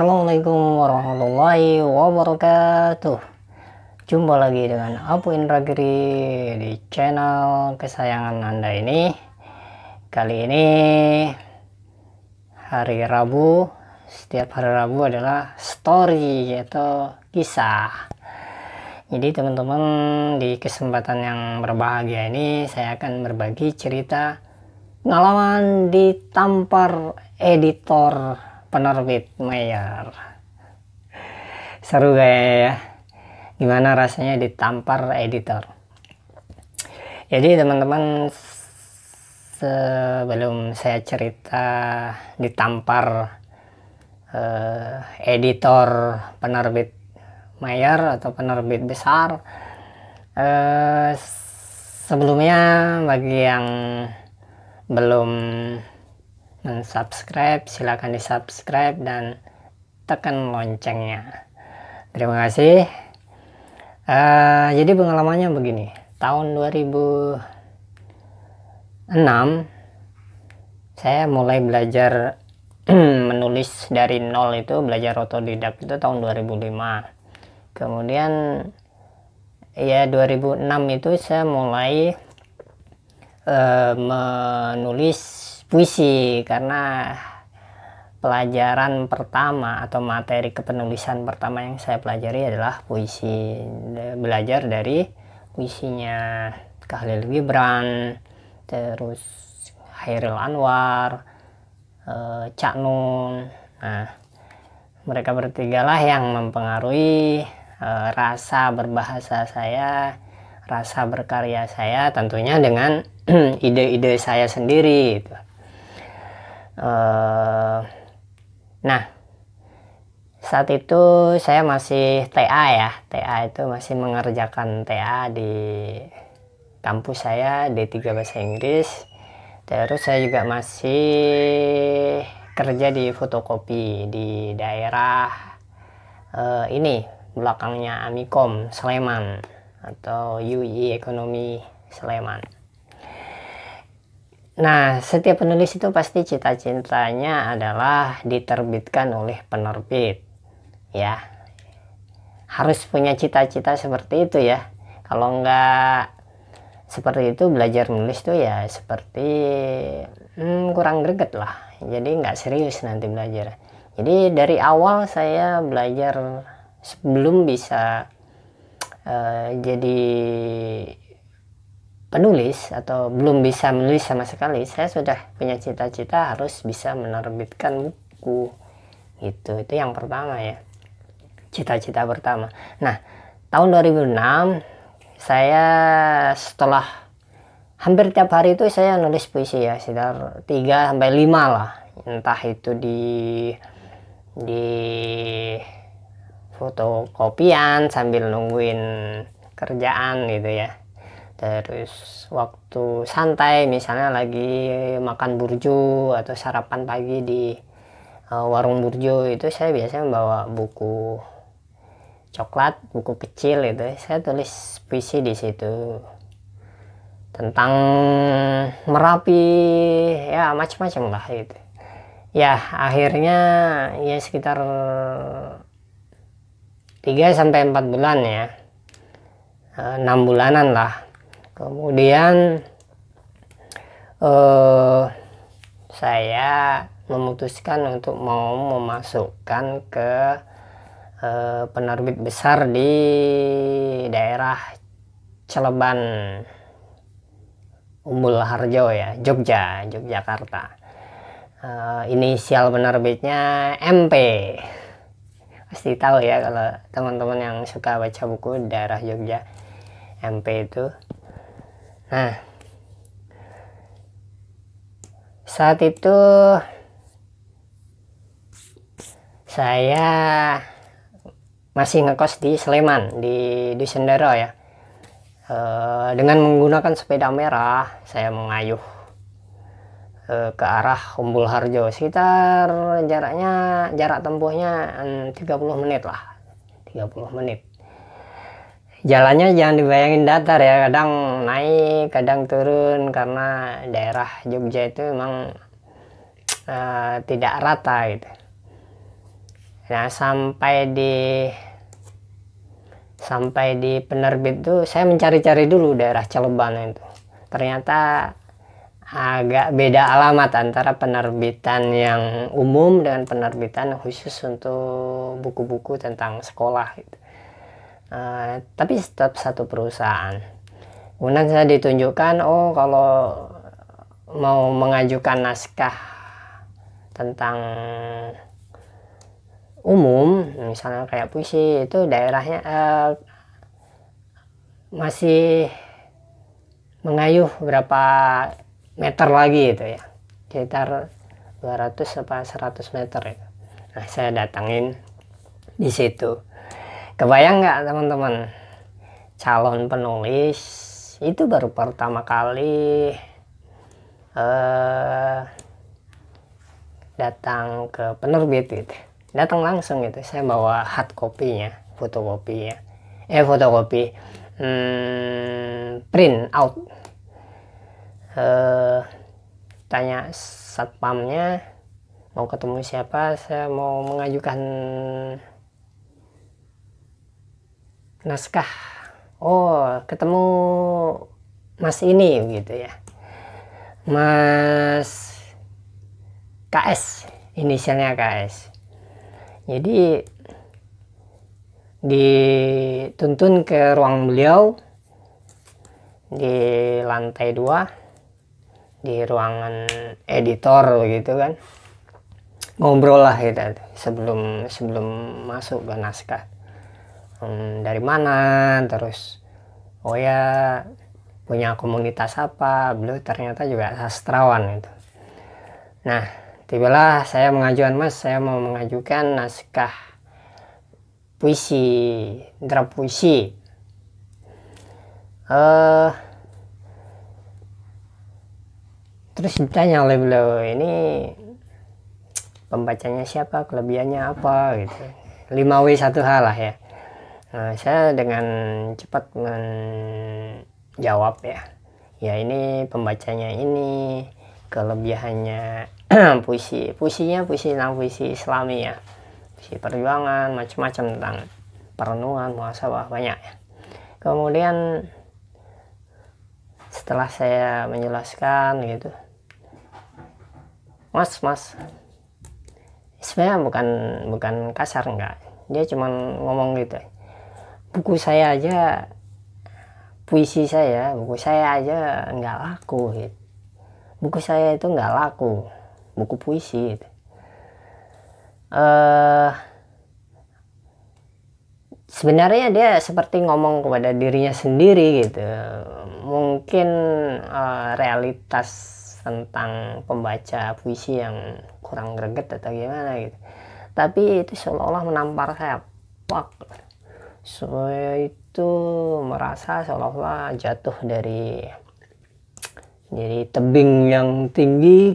Assalamualaikum warahmatullahi wabarakatuh. Jumpa lagi dengan Apu Indragiri di channel kesayangan Anda ini. Kali ini hari Rabu. Setiap hari Rabu adalah story atau kisah. Jadi teman-teman, di kesempatan yang berbahagia ini saya akan berbagi cerita pengalaman ditampar editor penerbit Mayer. Seru kayaknya ya, gimana rasanya ditampar editor. Jadi teman-teman, sebelum saya cerita ditampar editor penerbit Mayer atau penerbit besar, sebelumnya bagi yang belum subscribe, silahkan di subscribe dan tekan loncengnya. Terima kasih. Jadi pengalamannya begini, tahun 2006 saya mulai belajar menulis dari nol, itu belajar otodidak itu tahun 2005. Kemudian ya 2006 itu saya mulai menulis puisi, karena pelajaran pertama atau materi kepenulisan pertama yang saya pelajari adalah puisi. Belajar dari puisinya Khalil Gibran, terus Chairil Anwar, Cak Nun. Nah, mereka bertiga lah yang mempengaruhi rasa berbahasa saya, rasa berkarya saya, tentunya dengan ide-ide saya sendiri gitu. Nah, saat itu saya masih TA ya, TA itu masih mengerjakan TA di kampus saya, D3 Bahasa Inggris. Terus saya juga masih kerja di fotokopi di daerah ini belakangnya Amikom Sleman atau UI Ekonomi Sleman. Nah, setiap penulis itu pasti cita-citanya adalah diterbitkan oleh penerbit ya, harus punya cita-cita seperti itu ya. Kalau enggak seperti itu, belajar menulis tuh ya seperti kurang greget lah, jadi nggak serius nanti belajar. Jadi dari awal saya belajar, sebelum bisa jadi penulis atau belum bisa menulis sama sekali, saya sudah punya cita-cita harus bisa menerbitkan buku gitu. Itu yang pertama ya, cita-cita pertama. Nah, tahun 2006 saya setelah hampir tiap hari itu saya nulis puisi ya, sekitar 3-5 lah, entah itu di fotokopian sambil nungguin kerjaan gitu ya. Terus waktu santai, misalnya lagi makan burjo atau sarapan pagi di warung burjo, itu saya biasanya membawa buku coklat, buku kecil itu, saya tulis puisi di situ tentang Merapi ya, macam-macam lah itu. Ya akhirnya ya sekitar 3-4 bulan ya, 6 bulanan lah. Kemudian saya memutuskan untuk mau memasukkan ke penerbit besar di daerah Celeban, Umbul Harjo ya, Yogyakarta. Inisial penerbitnya MP. Pasti tahu ya kalau teman-teman yang suka baca buku daerah Jogja, MP itu. Nah, saat itu saya masih ngekos di Sleman, di Sendero ya. Dengan menggunakan sepeda merah, saya mengayuh ke arah Umbul Harjo, sekitar jarak tempuhnya 30 menit lah, 30 menit. Jalannya jangan dibayangin datar ya, kadang naik kadang turun, karena daerah Jogja itu memang tidak rata gitu. Nah, sampai di penerbit tuh saya mencari-cari dulu daerah Cileban itu. Ternyata agak beda alamat antara penerbitan yang umum dengan penerbitan khusus untuk buku-buku tentang sekolah gitu. Tapi tetap satu perusahaan. Kemudian saya ditunjukkan, oh kalau mau mengajukan naskah tentang umum, misalnya kayak puisi, itu daerahnya masih mengayuh berapa meter lagi itu ya, sekitar 200 apa 100 meter itu. Nah, saya datangin di situ. Kebayang nggak teman-teman, calon penulis itu baru pertama kali datang ke penerbit gitu. Datang langsung gitu, saya bawa hard copy-nya, fotokopi, print out. Tanya satpamnya mau ketemu siapa, saya mau mengajukan naskah. Oh, ketemu Mas ini gitu ya, Mas KS, inisialnya KS. Jadi dituntun ke ruang beliau di lantai 2, di ruangan editor gitu kan, ngobrol lah gitu sebelum masuk ke naskah. Dari mana, terus oh ya punya komunitas apa, beliau ternyata juga sastrawan gitu. Nah, tibalah saya mengajukan, Mas, saya mau mengajukan naskah puisi, draft puisi. Terus ditanya oleh beliau, ini pembacanya siapa, kelebihannya apa gitu, 5W1H lah ya. Nah, saya dengan cepat menjawab ya ini pembacanya ini, kelebihannya puisinya puisi tentang puisi Islami ya, puisi perjuangan, macam-macam tentang perenungan, muhasabah, banyak ya. Kemudian setelah saya menjelaskan gitu, Mas sebenarnya bukan kasar, enggak, dia cuma ngomong gitu, buku saya aja nggak laku gitu. Buku saya itu nggak laku, buku puisi gitu. Sebenarnya dia seperti ngomong kepada dirinya sendiri gitu, mungkin realitas tentang pembaca puisi yang kurang greget atau gimana gitu, tapi itu seolah-olah menampar saya, saya itu merasa seolah-olah jatuh dari tebing yang tinggi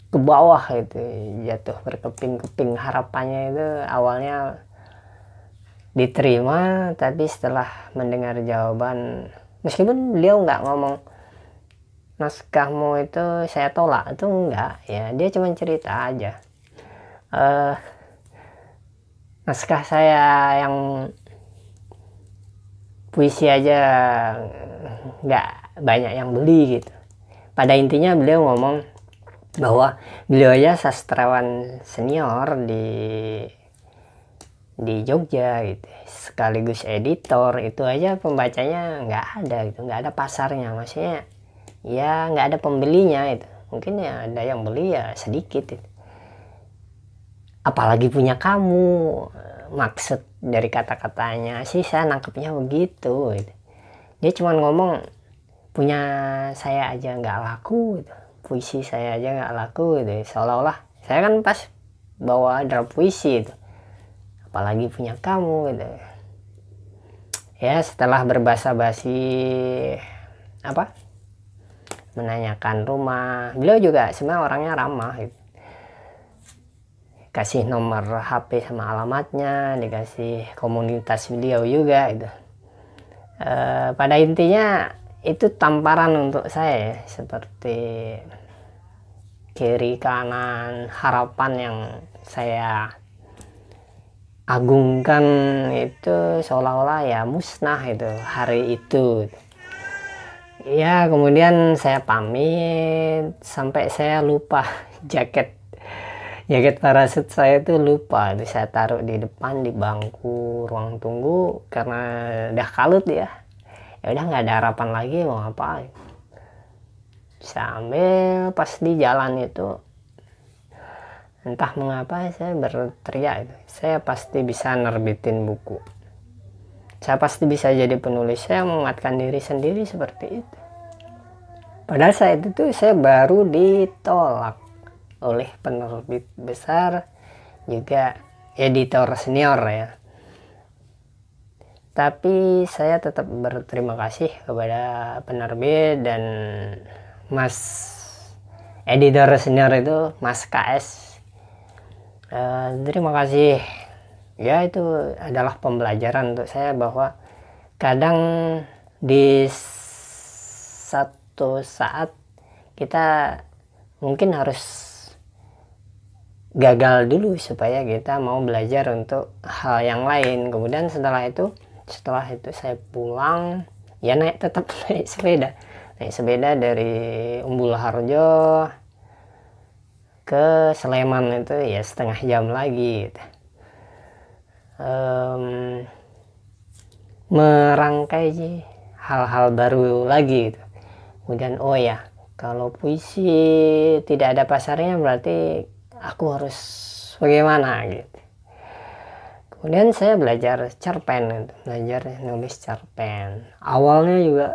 ke bawah itu, jatuh berkeping-keping. Harapannya itu awalnya diterima, tapi setelah mendengar jawaban, meskipun beliau nggak ngomong naskahmu itu saya tolak, itu enggak ya, dia cuma cerita aja, naskah saya yang puisi aja nggak banyak yang beli gitu. Pada intinya beliau ngomong bahwa beliau aja sastrawan senior di Jogja gitu, sekaligus editor, itu aja pembacanya nggak ada gitu, nggak ada pasarnya, maksudnya ya nggak ada pembelinya itu, mungkin ya ada yang beli ya sedikit gitu. Apalagi punya kamu, maksud dari kata-katanya sih saya nangkepnya begitu gitu. Dia cuma ngomong punya saya aja nggak laku gitu, puisi saya aja nggak laku gitu, seolah-olah saya kan pas bawa draft puisi itu, apalagi punya kamu gitu ya. Setelah berbasa-basi menanyakan rumah, beliau juga sebenarnya orangnya ramah gitu, kasih nomor HP sama alamatnya, dikasih komunitas beliau juga gitu. Pada intinya itu tamparan untuk saya ya, seperti kiri kanan, harapan yang saya agungkan itu seolah-olah ya musnah itu hari itu. Ya kemudian saya pamit sampai saya lupa jaket parasut saya itu lupa, itu saya taruh di depan di bangku ruang tunggu karena udah kalut ya udah nggak ada harapan lagi mau apa. Saya ambil pas di jalan itu, entah mengapa saya berteriak itu, saya pasti bisa nerbitin buku, saya pasti bisa jadi penulis. Saya menguatkan diri sendiri seperti itu. Padahal saat itu saya baru ditolak oleh penerbit besar, juga editor senior ya. Tapi saya tetap berterima kasih kepada penerbit dan Mas editor senior itu, Mas KS. Terima kasih. Ya itu adalah pembelajaran untuk saya bahwa kadang di satu saat kita mungkin harus gagal dulu supaya kita mau belajar untuk hal yang lain. Kemudian setelah itu saya pulang ya tetap naik sepeda dari Umbul Harjo ke Sleman, itu ya setengah jam lagi gitu. Merangkai hal-hal baru lagi gitu. Kemudian oh ya, kalau puisi tidak ada pasarnya berarti aku harus bagaimana gitu. Kemudian saya belajar cerpen, belajar nulis cerpen. Awalnya juga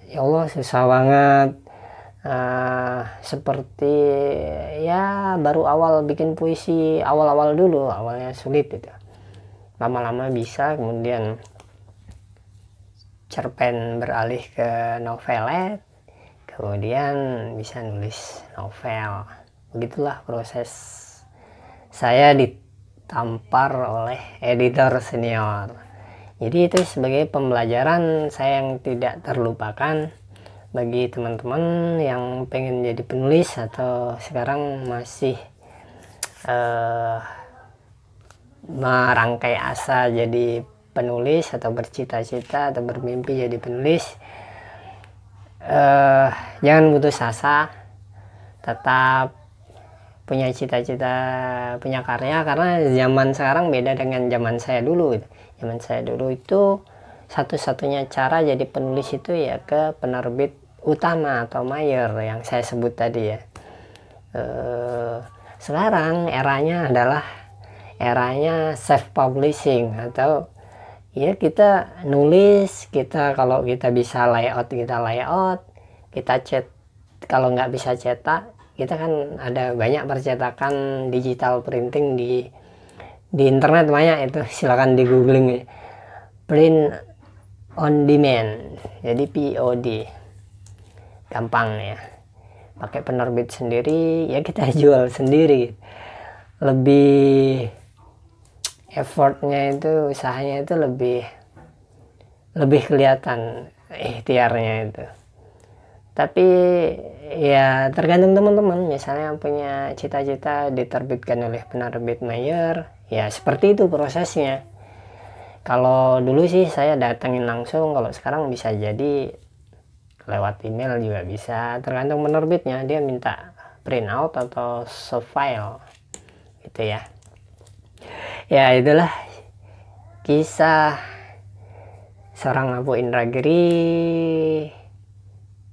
ya Allah susah banget, seperti ya baru awal bikin puisi, awal-awal dulu awalnya sulit itu, lama-lama bisa. Kemudian cerpen beralih ke novelet, kemudian bisa nulis novel. Begitulah proses saya ditampar oleh editor senior. Jadi itu sebagai pembelajaran saya yang tidak terlupakan bagi teman-teman yang pengen jadi penulis atau sekarang masih merangkai asa jadi penulis atau bercita-cita atau bermimpi jadi penulis. Jangan putus asa, tetap punya cita-cita, punya karya, karena zaman sekarang beda dengan zaman saya dulu. Zaman saya dulu itu satu-satunya cara jadi penulis itu ya ke penerbit utama atau mayor yang saya sebut tadi ya. Sekarang eranya adalah eranya self publishing, atau ya kita nulis, kita kalau kita bisa layout kita cet, kalau nggak bisa cetak kita kan ada banyak percetakan digital printing di internet banyak itu, silakan di googling print on demand, jadi POD, gampang ya, pakai penerbit sendiri ya, kita jual sendiri, lebih effortnya itu, usahanya itu lebih kelihatan ikhtiarnya itu. Tapi ya tergantung teman-teman, misalnya punya cita-cita diterbitkan oleh penerbit mayor, ya seperti itu prosesnya. Kalau dulu sih saya datengin langsung, kalau sekarang bisa jadi lewat email juga bisa, tergantung penerbitnya, dia minta print out atau soft file gitu ya. Ya itulah kisah seorang Apu Indragiri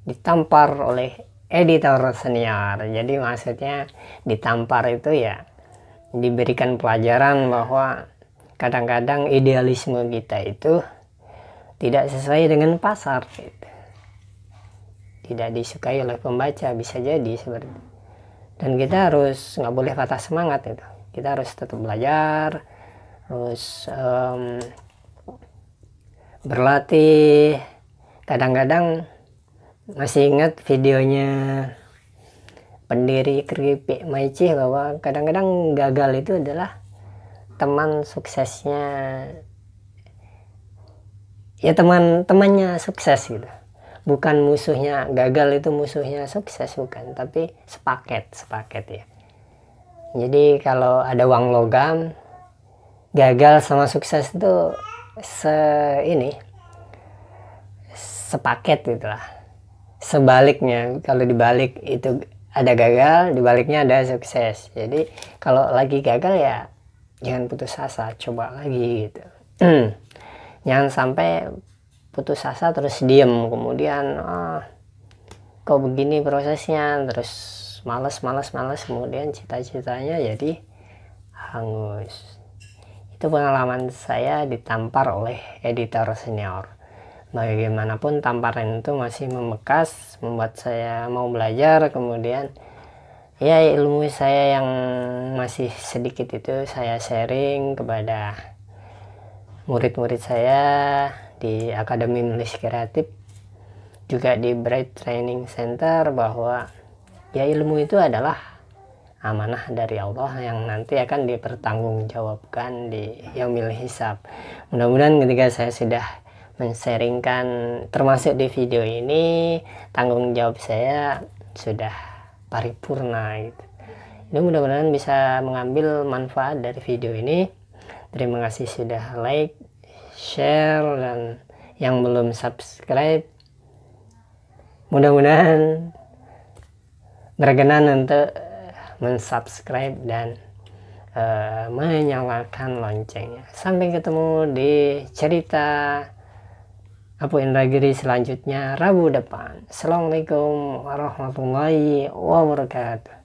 ditampar oleh editor senior. Jadi maksudnya ditampar itu ya diberikan pelajaran bahwa kadang-kadang idealisme kita itu tidak sesuai dengan pasar gitu. Tidak disukai oleh pembaca, bisa jadi seperti itu. Dan kita harus nggak boleh patah semangat itu. Kita harus tetap belajar, terus berlatih. Kadang-kadang masih ingat videonya pendiri Keripik Maici bahwa kadang-kadang gagal itu adalah teman suksesnya, ya teman-temannya sukses gitu. bukan musuhnya, gagal itu musuhnya sukses, bukan, tapi sepaket ya. Jadi kalau ada uang logam, gagal sama sukses itu sepaket gitulah. Sebaliknya, kalau dibalik itu ada gagal, dibaliknya ada sukses. Jadi kalau lagi gagal ya jangan putus asa, coba lagi gitu. Jangan sampai putus asa terus diem, kemudian kok begini prosesnya, terus males, kemudian cita-citanya jadi hangus. Itu pengalaman saya ditampar oleh editor senior. Bagaimanapun tamparan itu masih membekas, membuat saya mau belajar. Kemudian ya ilmu saya yang masih sedikit itu saya sharing kepada murid-murid saya di Akademi Menulis Kreatif, juga di Bright Training Center, bahwa ya ilmu itu adalah amanah dari Allah yang nanti akan dipertanggungjawabkan di yaumil hisab. Mudah-mudahan ketika saya sudah men-sharingkan termasuk di video ini, tanggung jawab saya sudah paripurna gitu. Ini mudah-mudahan bisa mengambil manfaat dari video ini. Terima kasih sudah like, share, dan yang belum subscribe mudah-mudahan berkenan untuk mensubscribe dan menyalakan loncengnya. Sampai ketemu di cerita Apu Indragiri selanjutnya Rabu depan. Assalamualaikum warahmatullahi wabarakatuh.